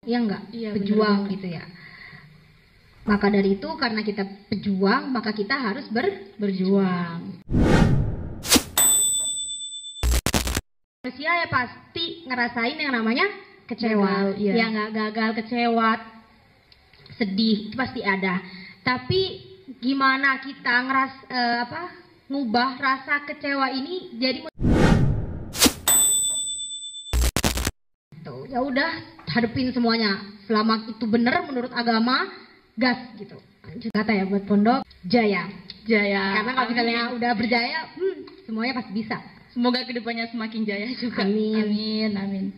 ya enggak? Iya, Pejuang gitu ya. Maka dari itu karena kita pejuang, maka kita harus berjuang. Manusia ya pasti ngerasain yang namanya kecewa, Gagal, iya. ya nggak, gagal, kecewa, sedih, itu pasti ada. Tapi gimana kita ngubah rasa kecewa ini jadi ya udah, hadepin semuanya. Selama itu benar menurut agama, gas gitu. Lanjut kata ya buat pondok, jaya. Karena kalau misalnya udah berjaya, semuanya pasti bisa. Semoga kedepannya semakin jaya juga. Amin. Amin.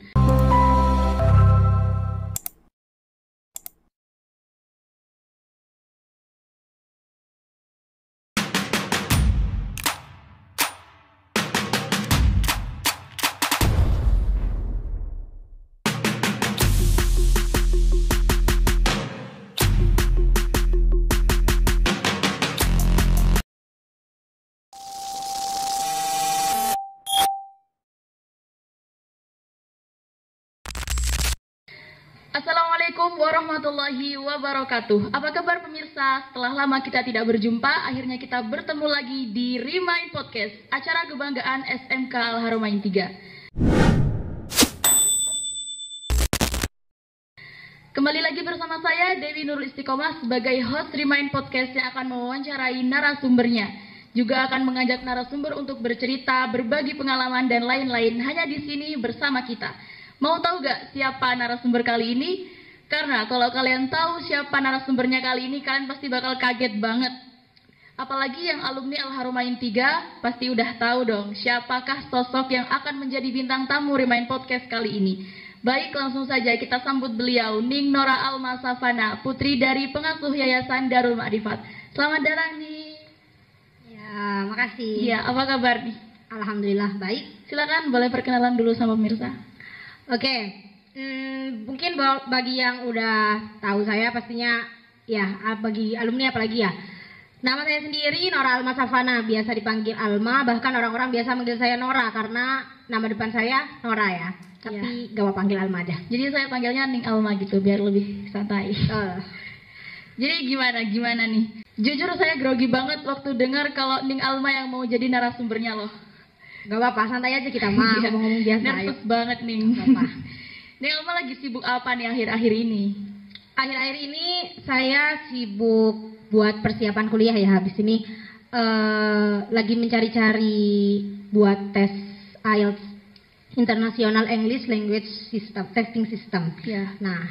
Assalamualaikum warahmatullahi wabarakatuh. Apa kabar pemirsa? Setelah lama kita tidak berjumpa, akhirnya kita bertemu lagi di Remind Podcast, acara kebanggaan SMK Al-Haramain 3. Kembali lagi bersama saya Dewi Nurul Istiqomah sebagai host Remind Podcast yang akan mewawancarai narasumbernya. Juga akan mengajak narasumber untuk bercerita, berbagi pengalaman dan lain-lain hanya di sini bersama kita. Mau tahu gak siapa narasumber kali ini? Karena kalau kalian tahu siapa narasumbernya kali ini, kalian pasti bakal kaget banget. Apalagi yang alumni Al-Haramain 3 pasti udah tahu dong siapakah sosok yang akan menjadi bintang tamu Remind Podcast kali ini. Baik, langsung saja kita sambut beliau, Ning Nora Alma Safana, putri dari pengasuh Yayasan Darul Ma'rifat. Selamat datang nih. Ya, makasih. Iya, apa kabar nih? Alhamdulillah baik. Silakan boleh perkenalan dulu sama pemirsa. Oke, mungkin bagi yang udah tahu saya pastinya ya, bagi alumni apalagi ya. Nama saya sendiri Nora Alma Safana, biasa dipanggil Alma, bahkan orang-orang biasa manggil saya Nora karena nama depan saya Nora ya. Tapi gak mau panggil Alma aja. Jadi saya panggilnya Ning Alma gitu biar lebih santai. Jadi gimana nih? Jujur saya grogi banget waktu dengar kalau Ning Alma yang mau jadi narasumbernya loh. Gak apa-apa, santai aja kita mah, ngomong-ngomong biasa. Nervous banget nih. Ning Alma lagi sibuk apa nih akhir-akhir ini? Akhir-akhir ini saya sibuk buat persiapan kuliah ya. Habis ini lagi mencari-cari buat tes IELTS International English Language System, Testing System. Ya. Nah,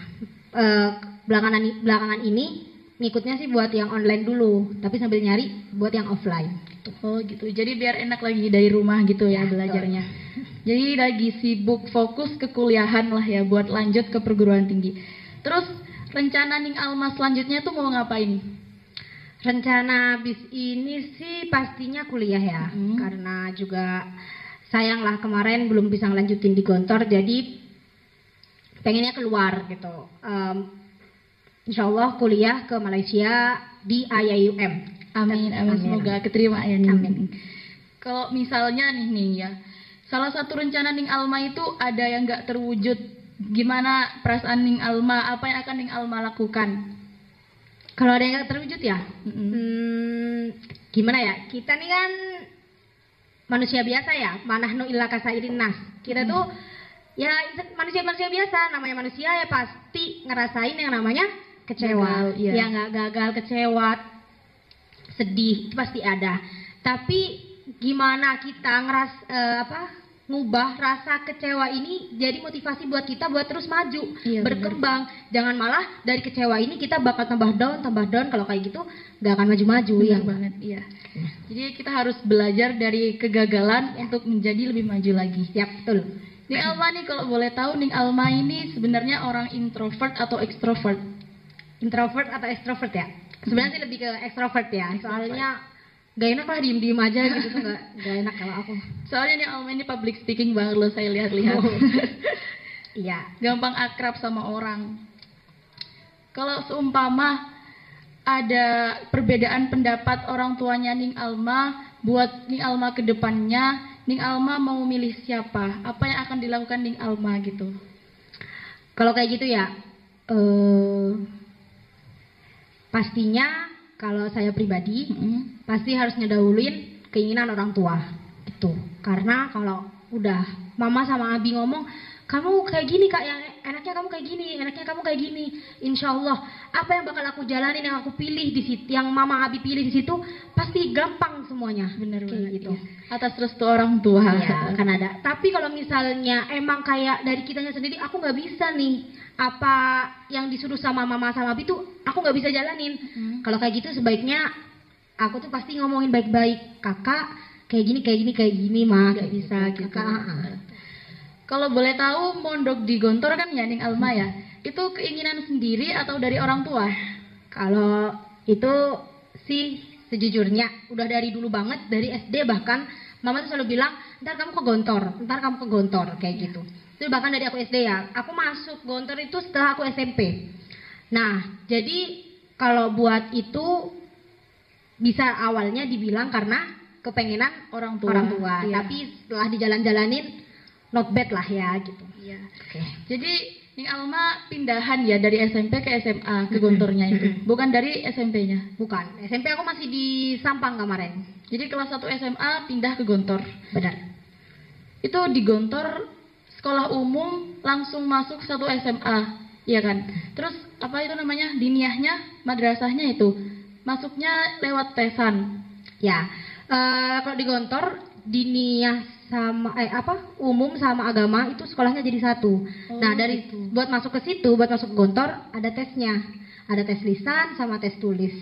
belakangan ini ngikutnya sih buat yang online dulu, tapi sambil nyari buat yang offline. Oh gitu, jadi biar enak lagi dari rumah gitu ya belajarnya. Jadi lagi sibuk fokus ke kuliahan lah ya buat lanjut ke perguruan tinggi. Terus rencana Ning Alma selanjutnya tuh mau ngapain? Rencana habis ini sih pastinya kuliah ya, karena juga sayang lah kemarin belum bisa ngelanjutin di Gontor, jadi pengennya keluar gitu. Insya Allah kuliah ke Malaysia di IAIUM. Amin. Semoga keterima ya nih. Amin. Kalau misalnya nih ya, salah satu rencana Ning Alma itu ada yang nggak terwujud. Gimana perasaan Ning Alma? Apa yang akan Ning Alma lakukan? Kalau ada yang nggak terwujud ya, gimana ya? Kita nih kan manusia biasa ya. Manahnu illa kasairin nas. Kita tuh ya manusia biasa. Namanya manusia ya pasti ngerasain yang namanya kecewa. Gagal, iya. Ya nggak, gagal, kecewa, sedih, itu pasti ada. Tapi gimana kita ngubah rasa kecewa ini jadi motivasi buat kita buat terus maju, berkembang. Bener. Jangan malah dari kecewa ini kita bakal tambah down. Kalau kayak gitu nggak akan maju-maju. Iya banget, iya. Jadi kita harus belajar dari kegagalan untuk menjadi lebih maju lagi. Ya betul. Ning Alma nih kalau boleh tahu, Ning Alma ini sebenarnya orang introvert atau extrovert? Introvert atau extrovert ya? Sebenarnya sih lebih ke extrovert ya. Soalnya gak enak lah diem-diem aja gitu tuh, gak enak kalau aku. Soalnya Ning Alma ini public speaking banget loh, saya lihat-lihat. Iya. Gampang akrab sama orang. Kalau seumpama ada perbedaan pendapat orang tuanya Ning Alma buat Ning Alma ke depannya, Ning Alma mau milih siapa? Apa yang akan dilakukan Ning Alma gitu? Kalau kayak gitu ya, eh pastinya kalau saya pribadi pasti harus ngedahuluin keinginan orang tua gitu. Karena kalau udah mama sama abi ngomong, kamu kayak gini kak, yang enaknya kamu kayak gini, enaknya kamu kayak gini, insya Allah apa yang bakal aku jalanin, yang aku pilih di situ, yang mama abi pilih di situ pasti gampang semuanya. Bener kayak banget gitu. ya. Atas restu orang tua. Ya, kan ada. Tapi kalau misalnya emang kayak dari kitanya sendiri, aku nggak bisa nih apa yang disuruh sama mama sama abi tuh aku nggak bisa jalanin. Kalau kayak gitu sebaiknya aku tuh pasti ngomongin baik-baik, kakak kayak gini mah nggak bisa gitu. Kalau boleh tahu mondok di Gontor kan ya Ning Alma ya, itu keinginan sendiri atau dari orang tua? Kalau itu sih sejujurnya udah dari dulu banget, dari SD bahkan mama tuh selalu bilang ntar kamu ke Gontor kayak gitu. Itu bahkan dari aku SD ya. Aku masuk Gontor itu setelah aku SMP. Nah jadi kalau buat itu bisa awalnya dibilang karena kepengenan orang tua. Iya. Tapi setelah dijalan-jalanin not bad lah ya gitu. Iya. Oke. Jadi Ning Alma pindahan ya dari SMP ke SMA ke Gontornya itu, bukan dari SMP-nya. Bukan, SMP aku masih di Sampang kemarin. Jadi kelas 1 SMA pindah ke Gontor. Benar. Itu di Gontor sekolah umum langsung masuk 1 SMA, iya kan? Terus apa itu namanya? Diniyahnya, madrasahnya itu masuknya lewat tesan. Ya, kalau di Gontor diniyah sama umum sama agama itu sekolahnya jadi satu. Nah dari gitu. buat masuk ke situ, buat masuk ke Gontor ada tesnya, ada tes lisan sama tes tulis.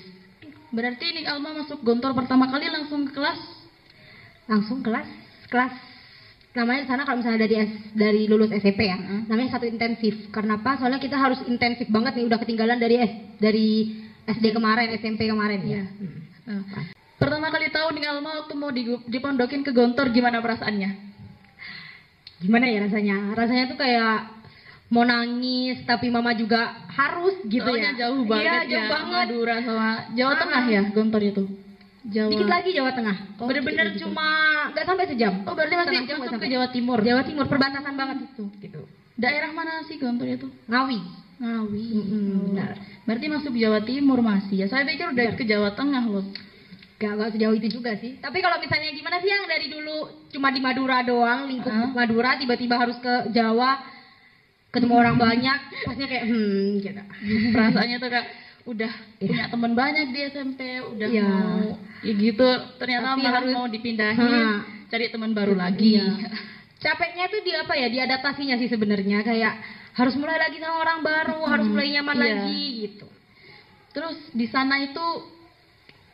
Berarti Ning Alma masuk Gontor pertama kali langsung ke kelas? Langsung kelas namanya di sana kalau misalnya dari lulus SMP ya, namanya satu intensif. Karena apa? Soalnya kita harus intensif banget nih, udah ketinggalan dari SD kemarin, SMP kemarin ya. Pertama kali tahu Ning Alma waktu mau dipondokin ke Gontor, gimana perasaannya? Gimana ya rasanya? Rasanya tuh kayak mau nangis tapi mama juga harus gitu. Soalnya ya. jauh banget Iya, jauh ya, banget. Madura sama Jawa Tengah ya Gontor itu. Jawa. Dikit lagi Jawa Tengah. Oh, Bener-bener dikit lagi. cuma nggak sampai sejam. Oh berarti masih Setengah jam nggak masuk ke sampai. Jawa Timur. Jawa Timur perbatasan banget itu. Gitu. Daerah mana sih Gontor itu? Ngawi. Ngawi. Benar. Berarti masuk Jawa Timur masih ya. Saya pikir udah ke Jawa Tengah loh. Gak sejauh itu juga sih. Tapi kalau misalnya gimana sih yang dari dulu cuma di Madura doang, lingkup Madura, tiba-tiba harus ke Jawa, ketemu orang banyak, pastinya kayak gitu. Perasaannya tuh Kak udah punya teman banyak di SMP, udah mau ya gitu, ternyata tapi malah harus mau dipindahin, cari teman baru lagi. Capeknya tuh di apa ya, di adaptasinya sih sebenarnya, kayak harus mulai lagi sama orang baru, harus mulai nyaman lagi gitu. Terus di sana itu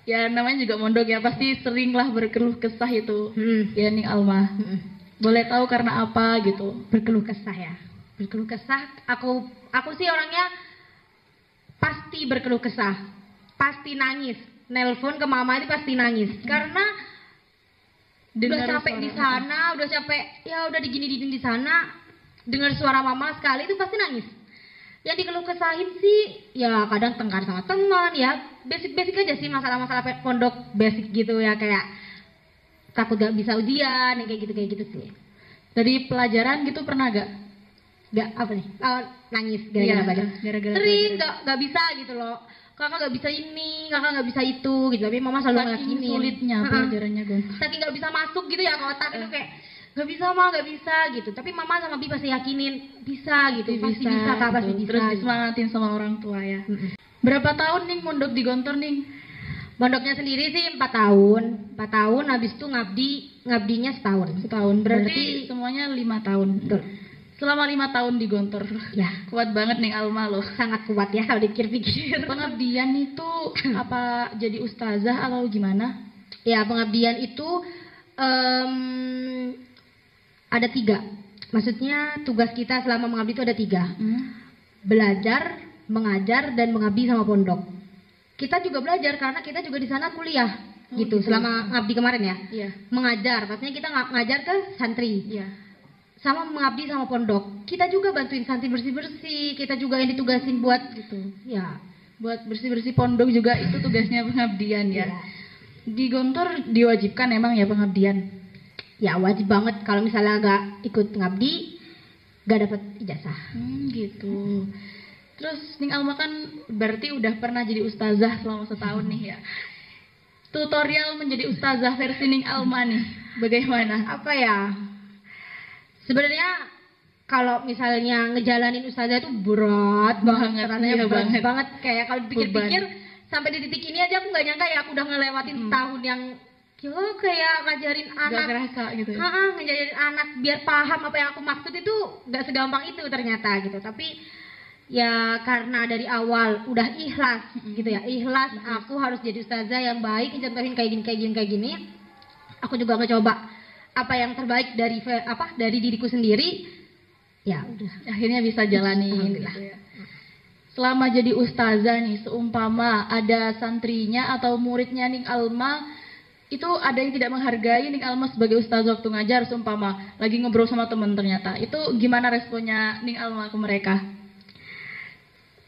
ya namanya juga mondok ya, pasti seringlah berkeluh kesah itu. Ya Ning Alma. Boleh tahu karena apa gitu? Berkeluh kesah ya. Berkeluh kesah, aku sih orangnya pasti berkeluh kesah. Pasti nangis. Nelpon ke mama itu pasti nangis. Karena udah capek di sana, udah capek, ya udah digini-gini di sana, dengar suara mama sekali itu pasti nangis. Yang dikeluh kesahin sih ya kadang tengkar sama teman ya, basic aja sih, masalah-masalah pondok basic gitu ya, kayak takut gak bisa ujian yang kayak gitu sih. Dari pelajaran gitu pernah gak? Gak apa nih? Nangis gara-gara belajar. Sering gak bisa gitu loh. Kakak gak bisa ini, kakak gak bisa itu gitu. Tapi mama selalu ngeyakinin. Sulitnya pelajarannya Gon. Saking gak bisa masuk gitu ya ke otak itu kayak gak bisa mah, gak bisa gitu. Tapi mama sama Bi pasti yakinin bisa gitu. Pasti bisa kak, pasti bisa. Terus disemangatin sama orang tua ya. Berapa tahun nih mondok di Gontor nih? Mondoknya sendiri sih 4 tahun. 4 tahun habis itu ngabdinya setahun. Berarti semuanya 5 tahun. Betul. Selama 5 tahun di Gontor. Ya, Kuat banget nih Alma loh. sangat kuat ya kalau dipikir-pikir. Pengabdian itu apa jadi ustazah atau gimana? Ya, pengabdian itu ada 3. Maksudnya tugas kita selama mengabdi itu ada 3. Belajar, mengajar, dan mengabdi sama pondok. Kita juga belajar karena kita juga di sana kuliah gitu selama ngabdi kemarin ya. Iya. Mengajar, maksudnya kita ngajar ke santri. Iya. Sama mengabdi sama pondok. Kita juga bantuin santri bersih-bersih, kita juga yang ditugasin buat Gitu. ya, Buat bersih-bersih pondok juga itu tugasnya pengabdian ya. Iya. Di Gontor diwajibkan emang ya pengabdian. Ya wajib banget, kalau misalnya nggak ikut ngabdi nggak dapat ijazah. Gitu. Terus Ning Alma kan berarti udah pernah jadi ustazah selama setahun nih ya. Tutorial menjadi ustazah versi Ning Alma nih, bagaimana? Apa ya? Sebenarnya kalau misalnya ngejalanin ustazah itu berat banget, rasanya iya berat banget. Kayak kalau dipikir-pikir Beban. sampai di titik ini aja aku nggak nyangka ya aku udah ngelewatin setahun yang kayak ngajarin Gak anak, kerasa gitu ya. ngajarin anak biar paham apa yang aku maksud itu nggak segampang itu ternyata gitu. Tapi ya karena dari awal udah ikhlas gitu ya, ikhlas aku harus jadi ustazah yang baik, contohin kayak gini. Aku juga ngecoba apa yang terbaik dari diriku sendiri. Ya udah, Akhirnya bisa jalanin Alhamdulillah. gitu ya. Selama jadi ustazah nih, seumpama ada santrinya atau muridnya Ning Alma, itu ada yang tidak menghargai Ning Alma sebagai ustazah waktu ngajar, seumpama lagi ngobrol sama temen ternyata. Itu gimana responnya Ning Alma ke mereka?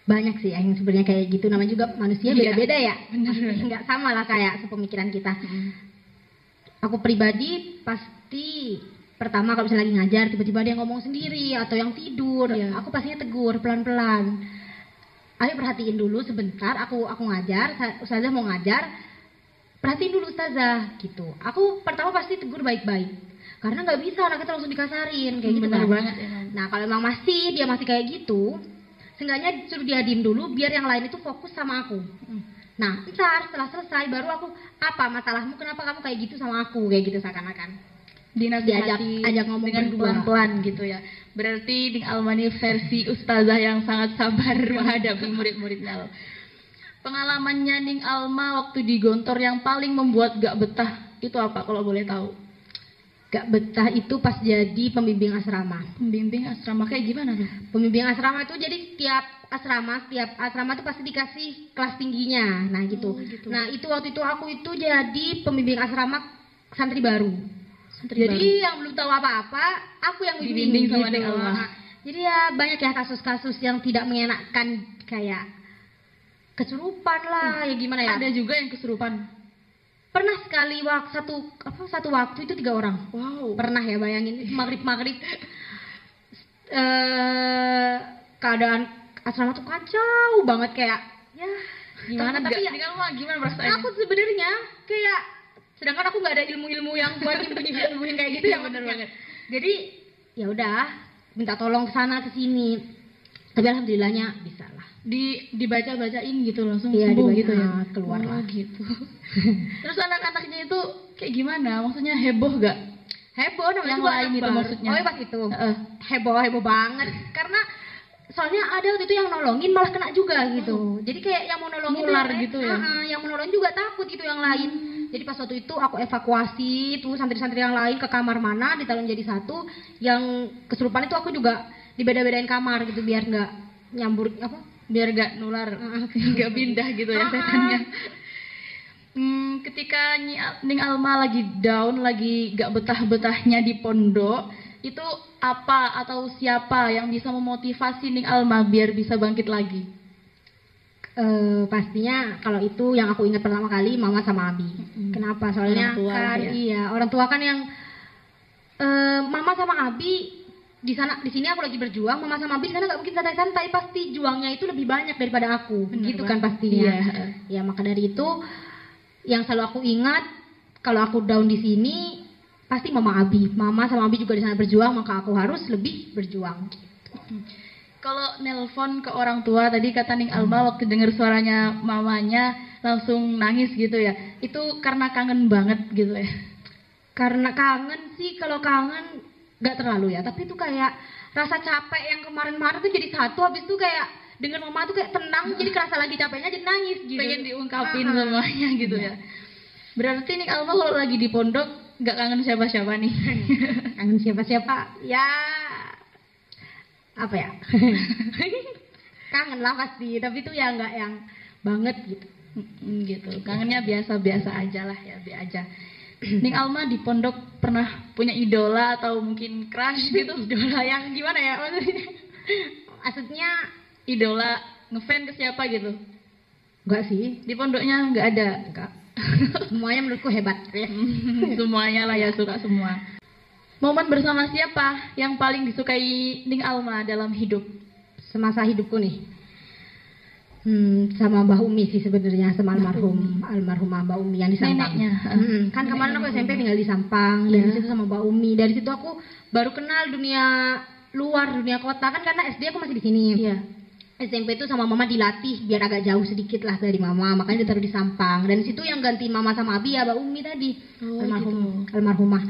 Banyak sih yang sebenarnya kayak gitu, namanya juga manusia Iya, beda-beda ya. benar. Nggak sama lah kayak sepemikiran kita. Aku pribadi pasti pertama kalau misalnya lagi ngajar tiba-tiba ada yang ngomong sendiri atau yang tidur, Iya. aku pastinya tegur pelan-pelan. Ayo perhatiin dulu sebentar, aku ngajar, ustazah mau ngajar, perhatiin dulu ustazah gitu. Aku pertama pasti tegur baik-baik, karena nggak bisa anak kita langsung dikasarin kayak gitu Benar kan. banget emang. Nah kalau emang dia masih kayak gitu, seenggaknya suruh dia diem dulu biar yang lain itu fokus sama aku. Nah ntar setelah selesai baru aku, apa masalahmu, kenapa kamu kayak gitu sama aku, kayak gitu seakan-akan. Dinasihati Diajak ngomong dengan berdua. pelan-pelan gitu ya. Berarti Ning Alma ini versi ustazah yang sangat sabar menghadapi murid-muridnya loh. Pengalamannya Ning Alma waktu di Gontor yang paling membuat gak betah itu apa kalau boleh tahu? Gak betah itu pas jadi pembimbing asrama. Pembimbing asrama kayak gimana tuh? Pembimbing asrama itu jadi setiap asrama tuh pasti dikasih kelas tingginya. Nah gitu. Oh, gitu. Nah itu waktu itu aku itu jadi pembimbing asrama santri baru. Santri Jadi baru. yang belum tahu apa-apa, aku yang Dibimbing sama gitu. Ning Alma. Jadi ya banyak ya kasus-kasus yang tidak mengenakan, kayak kesurupan lah, ya gimana ya. Ada juga yang kesurupan. Pernah sekali satu waktu itu 3 orang. Wow. Pernah ya, bayangin maghrib keadaan asrama tuh kacau banget, kayak ya gimana, tapi ya Ning Alma gimana perasaannya? aku sebenarnya kayak, sedangkan aku nggak ada ilmu-ilmu yang buat nyembuhin kayak gitu ya, Bener maksudnya. banget. Jadi ya udah minta tolong ke sana ke sini, tapi alhamdulillahnya bisa lah. Dibaca-bacain gitu langsung Iya, sembuh dibaca, gitu ya. keluar Oh, lah. gitu. Terus anak-anaknya itu kayak gimana? Maksudnya heboh gak? Heboh namanya Yang juga lain anak itu baru. maksudnya. Oh ya pas itu Heeh. heboh banget, karena soalnya ada waktu itu yang nolongin malah kena juga gitu. Jadi kayak yang mau nolongin tuh Nular yang lain, gitu ya? yang mau nolongin juga takut gitu yang lain. Jadi pas waktu itu aku evakuasi tuh santri-santri yang lain ke kamar mana, ditaruh jadi satu. Yang kesurupan itu aku juga dibeda-bedain kamar gitu biar nggak nyambur Biar gak nular, gak pindah gitu ya setannya. Ketika Ning Alma lagi down, lagi gak betah-betahnya di pondok, itu apa atau siapa yang bisa memotivasi Ning Alma biar bisa bangkit lagi? Pastinya kalau itu yang aku ingat pertama kali mama sama abi. Kenapa? Soalnya Orang tua kan ya. iya, orang tua kan yang mama sama abi di sini aku lagi berjuang, mama sama abi di sana nggak mungkin santai-santai, pasti juangnya itu lebih banyak daripada aku. Bener Gitu kan banget. pastinya. Iya. Ya maka dari itu yang selalu aku ingat kalau aku down di sini pasti mama sama abi juga di sana berjuang, maka aku harus lebih berjuang. Kalau nelpon ke orang tua tadi kata Ning Alma waktu dengar suaranya mamanya langsung nangis gitu ya. Itu karena kangen banget gitu ya. Karena kangen sih, kalau kangen nggak terlalu ya, tapi itu kayak rasa capek yang kemarin-kemarin tuh jadi satu, habis itu kayak denger mama tuh kayak tenang, jadi kerasa lagi capeknya jadi nangis gitu. Pengen diungkapin semuanya gitu ya. Berarti Ning Alma kalau lagi di pondok nggak kangen siapa-siapa nih. Kangen siapa-siapa ya, apa ya, kangen lah pasti, tapi itu ya nggak yang banget gitu. Gitu. Kangennya biasa-biasa aja lah ya, biasa aja. Ning Alma di pondok pernah punya idola atau mungkin crush gitu? Idola yang gimana ya maksudnya? Maksudnya Idola ngefans ke siapa gitu? enggak sih, Di pondoknya nggak ada. enggak. Semuanya menurutku hebat. Semuanya lah ya, suka semua. Momen bersama siapa yang paling disukai Ning Alma dalam hidup? Semasa hidupku nih, Sama Mbah Umi sih sebenarnya, sama almarhumah Mbah Umi yang di Sampang. Neneknya. Kan kemarin aku SMP tinggal di Sampang, dari situ sama Mbah Umi. Dari situ aku baru kenal dunia luar, dunia kota kan, karena SD aku masih di sini. Iya. SMP itu sama mama dilatih biar agak jauh sedikit lah dari mama, makanya ditaruh di Sampang. Dan situ yang ganti mama sama Abi ya Mbak Umi tadi, almarhumah.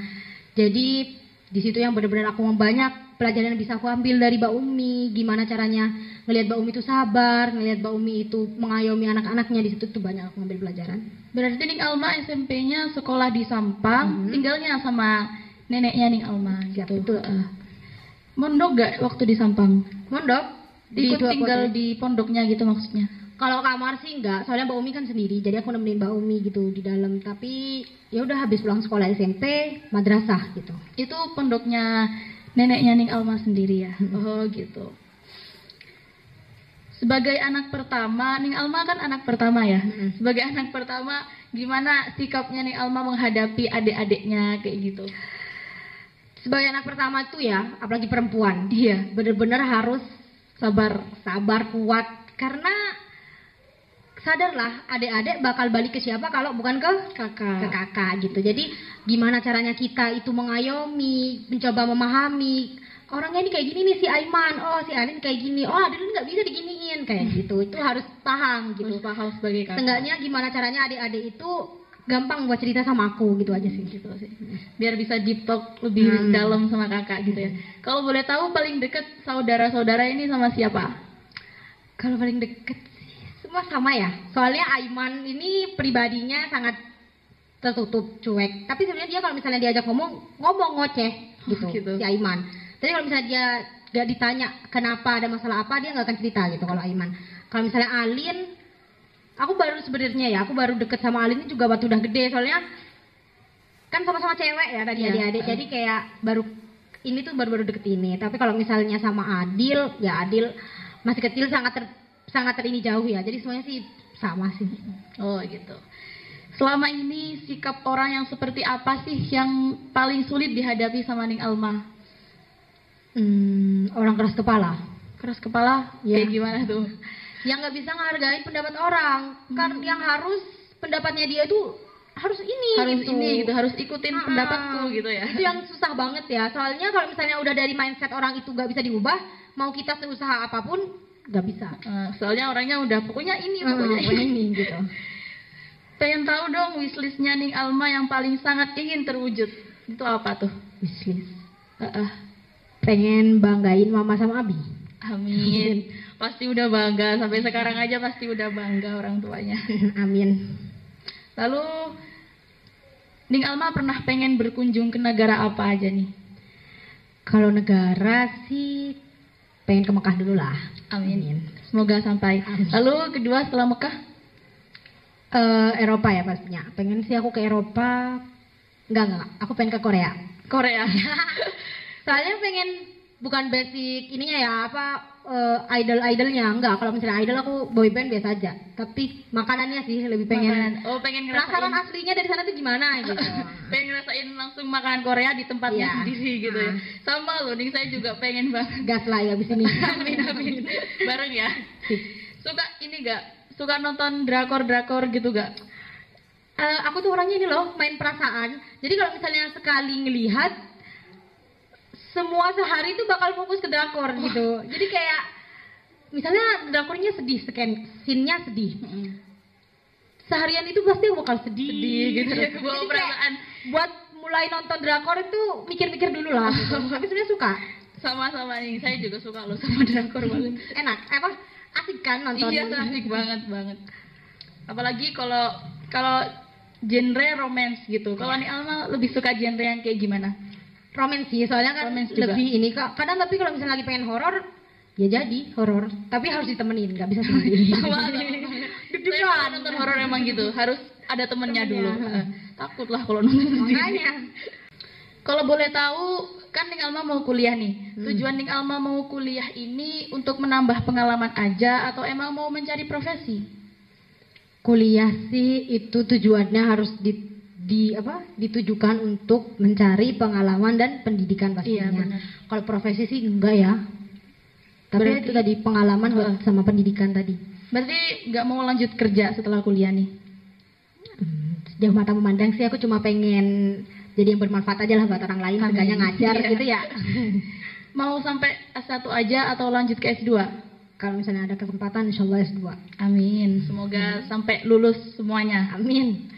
Jadi di situ yang benar-benar aku banyak pelajaran yang bisa aku ambil dari Mbak Umi, gimana caranya ngelihat Mbak Umi itu sabar, ngelihat Mbak Umi itu mengayomi anak-anaknya. Di situ tuh banyak aku ngambil pelajaran. Berarti Ning Alma SMP-nya sekolah di Sampang, tinggalnya sama neneknya Ning Alma gitu. Betul. Mondok gak waktu di Sampang? Mondok Ikut tinggal di pondoknya gitu maksudnya? Kalau kamar sih enggak, soalnya Mbak Umi kan sendiri, jadi aku nemenin Mbak Umi gitu di dalam. Tapi ya udah habis pulang sekolah SMP, madrasah gitu. Itu pondoknya neneknya Ning Alma sendiri ya? Oh gitu. Sebagai anak pertama, Ning Alma kan anak pertama ya? Sebagai anak pertama, gimana sikapnya Ning Alma menghadapi adik-adiknya kayak gitu? Sebagai anak pertama tuh ya, apalagi perempuan, Iya. bener-bener harus sabar, kuat. Karena sadarlah, adik-adik bakal balik ke siapa kalau bukan ke kakak gitu. Jadi gimana caranya kita itu mengayomi, mencoba memahami orangnya ini kayak gini nih si Aiman, oh si Alin kayak gini, oh Adin nggak bisa diginiin kayak gitu. Itu harus paham gitu. Harus paham sebagai kakak. Seenggaknya gimana caranya adik-adik itu gampang buat cerita sama aku gitu aja sih. Gitu sih. Biar bisa deep talk lebih dalam sama kakak gitu ya. Kalau boleh tahu paling deket saudara-saudara ini sama siapa? Kalau paling deket semua sama ya. Soalnya Aiman ini pribadinya sangat tertutup, cuek. Tapi sebenarnya dia kalau misalnya diajak ngomong ngoceh gitu, si Aiman. Tapi kalau misalnya dia gak ditanya kenapa ada masalah apa, dia nggak akan cerita gitu kalau Aiman. Kalau misalnya Alin, aku baru deket sama Alin ini juga waktu udah gede. Soalnya kan sama-sama cewek ya tadi adik-adik. Jadi kayak baru deket ini. Tapi kalau misalnya sama Adil, ya Adil masih kecil, sangat terini jauh ya. Jadi semuanya sih sama sih. Oh gitu. Selama ini sikap orang yang seperti apa sih yang paling sulit dihadapi sama Ning Alma? Orang keras kepala. Keras kepala? Ya. Kayak gimana tuh? Yang nggak bisa menghargai pendapat orang. Kan yang harus pendapatnya dia itu harus harus ikutin pendapatku gitu ya. Itu yang susah banget ya. Soalnya kalau misalnya udah dari mindset orang itu nggak bisa diubah, mau kita seusaha apapun nggak bisa. Soalnya orangnya udah pokoknya ini gitu. Pengen tahu dong wishlistnya Ning Alma yang paling sangat ingin terwujud. Itu apa tuh? Wishlist. Pengen banggain mama sama Abi. Amin. Pasti udah bangga, sampai sekarang aja pasti udah bangga orang tuanya. Amin. Lalu Ning Alma pernah pengen berkunjung ke negara apa aja nih? Kalau negara sih pengen ke Mekah dulu lah. Amin. Semoga sampai. Amin. Lalu kedua setelah Mekah? Eropa ya pastinya. Pengen sih aku ke Eropa. Enggak. Aku pengen ke Korea. Soalnya pengen bukan basic ininya ya idolnya enggak. Kalau misalnya idol aku boyband biasa aja. Tapi makanannya sih lebih pengen. Pengen penasaran aslinya dari sana tuh gimana gitu. Pengen ngerasain langsung makanan Korea di tempatnya sendiri gitu ya. Sama loh, nih saya juga pengen banget. Gas lah ya abis ini. Amin. Bareng ya. Suka ini gak? Suka nonton drakor gitu gak? Aku tuh orangnya ini loh, main perasaan. Jadi kalau misalnya sekali ngelihat, semua sehari tuh bakal fokus ke drakor gitu. Jadi kayak misalnya drakornya sedih, scene-nya sedih. Seharian itu pasti aku bakal sedih gitu. Bawa perasaan. Buat mulai nonton drakor itu mikir-mikir dulu lah. Gitu. Tapi sebenarnya suka. Sama-sama nih, saya juga suka loh sama drakor banget. Enak, asik kan nonton? Iya, asik banget. Apalagi kalau genre romance gitu. Kalau Ning Alma lebih suka genre yang kayak gimana? Romance sih, soalnya kan lebih ini kak. Kadang tapi kalau misalnya lagi pengen horor, ya jadi horor. Tapi harus ditemenin, nggak bisa sendiri. Saya kalau nonton horor emang gitu, harus ada temennya dulu. Takut lah kalau nonton sendiri. Kalau boleh tahu, kan Ning Alma mau kuliah nih. Tujuan Ning Alma mau kuliah ini untuk menambah pengalaman aja atau emang mau mencari profesi? Kuliah sih itu tujuannya harus ditujukan untuk mencari pengalaman dan pendidikan pastinya. Iya, kalau profesi sih enggak ya. Tapi berarti itu tadi pengalaman sama pendidikan tadi. Berarti nggak mau lanjut kerja setelah kuliah nih? Sejauh mata memandang sih aku cuma pengen jadi yang bermanfaat aja lah buat orang lain, seenggaknya ngajar Iya. gitu ya. Mau sampai S1 aja atau lanjut ke S2? Kalau misalnya ada kesempatan insya Allah S2. Amin. Semoga sampai lulus semuanya. Amin.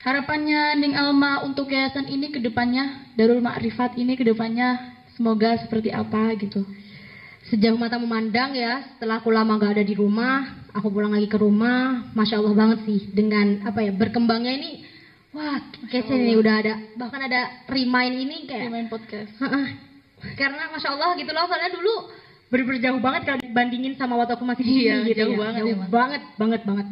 Harapannya Ning Alma untuk yayasan ini ke depannya, Darul Ma'rifat ini ke depannya semoga seperti apa gitu? Sejauh mata memandang ya, setelah aku lama gak ada di rumah, aku pulang lagi ke rumah, Masya Allah banget sih dengan apa ya, berkembangnya ini, wah kece nih udah ada, bahkan ada Remind ini kayak Main podcast. karena Masya Allah gitu loh, soalnya dulu bener-bener jauh banget kalau dibandingin sama waktu aku masih di Iya, sini gitu jauh ya. banget Jauh emang. banget.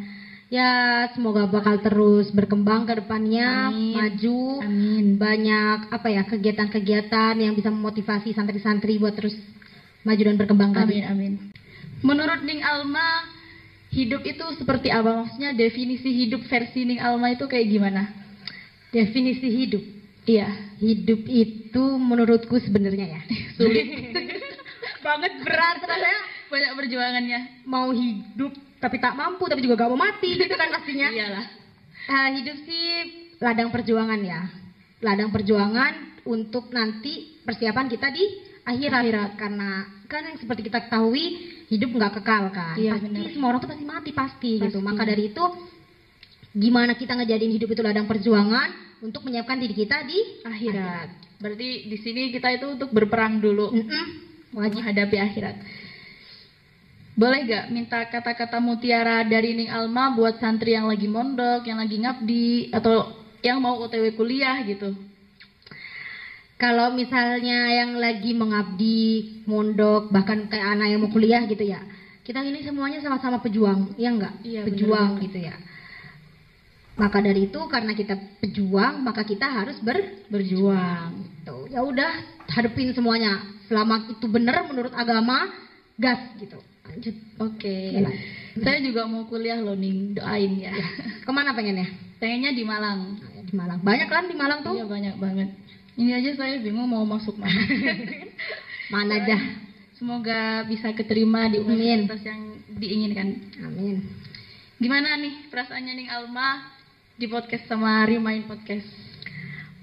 Ya semoga bakal terus berkembang ke depannya, Amin. maju, Amin. banyak apa ya kegiatan-kegiatan yang bisa memotivasi santri-santri buat terus maju dan berkembang tadi. Amin. Menurut Ning Alma, hidup itu seperti apa? Maksudnya definisi hidup versi Ning Alma itu kayak gimana? Definisi hidup. Iya. Hidup itu menurutku sebenarnya ya Sulit. banget, berat rasanya. Banyak perjuangannya. Mau hidup tapi tak mampu, tapi juga gak mau mati gitu kan pastinya. Iyalah. Hidup sih ladang perjuangan ya. Ladang perjuangan untuk nanti persiapan kita di akhirat. Karena kan yang seperti kita ketahui hidup nggak kekal kan. Iya, Pasti benar. semua orang tuh pasti mati pasti gitu. Pasti. Maka dari itu gimana kita ngejadiin hidup itu ladang perjuangan untuk menyiapkan diri kita di Akhirat. Berarti di sini kita itu untuk berperang dulu. Wajib. Menghadapi akhirat. Boleh gak minta kata-kata mutiara dari Ning Alma buat santri yang lagi mondok, yang lagi ngabdi, atau yang mau OTW kuliah gitu? Kalau misalnya yang lagi mengabdi, mondok, bahkan kayak anak yang mau kuliah gitu ya, kita ini semuanya sama-sama pejuang, ya enggak? Iya, Pejuang benar. gitu ya. Maka dari itu karena kita pejuang, maka kita harus berjuang. Tuh, ya udah hadepin semuanya. Selama itu benar menurut agama, gas gitu. Lanjut. Oke. Gila. Saya juga mau kuliah loh Ning, doain ya. Kemana pengennya? Pengennya di Malang. Nah, di Malang. Banyak kan di Malang tuh? Iya banyak banget. Ini aja saya bingung mau masuk mana. Mana dah? Semoga bisa keterima di Amin. universitas yang diinginkan. Amin. Gimana nih perasaannya Ning Alma di podcast sama Remind Podcast?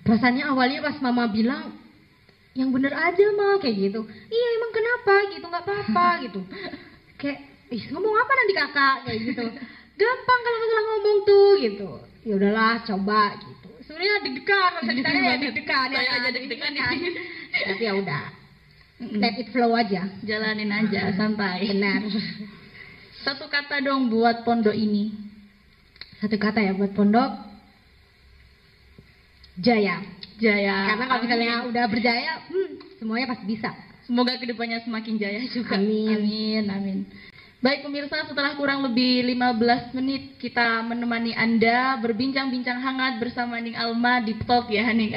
Perasaannya awalnya pas mama bilang, yang bener aja mah kayak gitu. Iya emang kenapa gitu, nggak apa-apa gitu. Kayak, ngomong apa nanti kakak kayak gitu. Gampang kalau masalah ngomong tuh gitu. Ya udahlah coba gitu. Sebenarnya deg-degan, kalau bisa ditanya ya deg-degan. Saya aja deg-degan di sini. Tapi ya udah, let it flow aja. Jalanin aja, santai. Benar. Satu kata dong buat pondok ini. Satu kata ya buat pondok, jaya. Jaya. Karena kalau misalnya udah berjaya, semuanya pasti bisa. Semoga kedepannya semakin jaya juga. Amin. Amin. Baik pemirsa, setelah kurang lebih 15 menit kita menemani Anda berbincang-bincang hangat bersama Ning Alma di Talk ya Ning.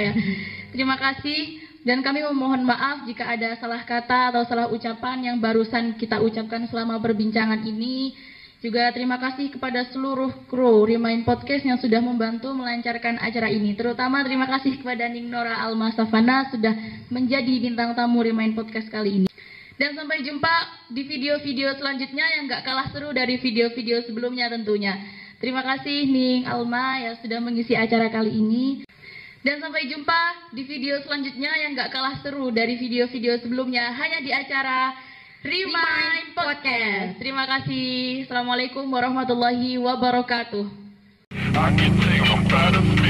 Terima kasih dan kami memohon maaf jika ada salah kata atau salah ucapan yang barusan kita ucapkan selama perbincangan ini. Juga terima kasih kepada seluruh kru Remind Podcast yang sudah membantu melancarkan acara ini. Terutama terima kasih kepada Ning Nora Alma Safana sudah menjadi bintang tamu Remind Podcast kali ini. Dan sampai jumpa di video-video selanjutnya yang gak kalah seru dari video-video sebelumnya tentunya. Terima kasih Ning Alma yang sudah mengisi acara kali ini. Dan sampai jumpa di video selanjutnya yang gak kalah seru dari video-video sebelumnya hanya di acara Remind Podcast. Terima kasih. Assalamualaikum warahmatullahi wabarakatuh. I can take 'em better.